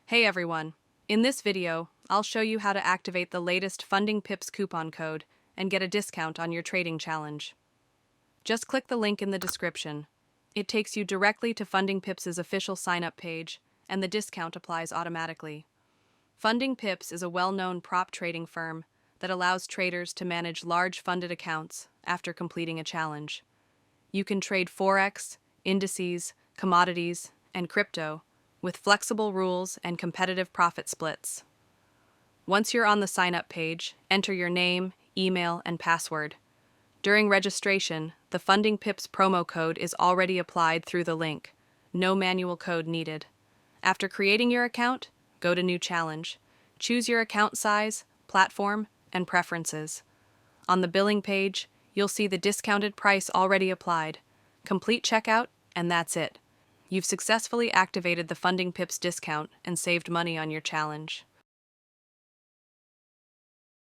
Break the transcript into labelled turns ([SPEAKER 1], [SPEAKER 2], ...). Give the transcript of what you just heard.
[SPEAKER 1] Hey everyone! In this video, I'll show you how to activate the latest Funding Pips coupon code and get a discount on your trading challenge. Just click the link in the description. It takes you directly to Funding Pips' official sign-up page, and the discount applies automatically. Funding Pips is a well-known prop trading firm that allows traders to manage large funded accounts after completing a challenge. You can trade Forex, indices, commodities, and crypto with flexible rules and competitive profit splits. Once you're on the sign-up page, enter your name, email, and password. During registration, the Funding Pips promo code is already applied through the link. No manual code needed. After creating your account, go to New Challenge. Choose your account size, platform, and preferences. On the billing page, you'll see the discounted price already applied. Complete checkout, and that's it. You've successfully activated the Funding Pips discount and saved money on your challenge.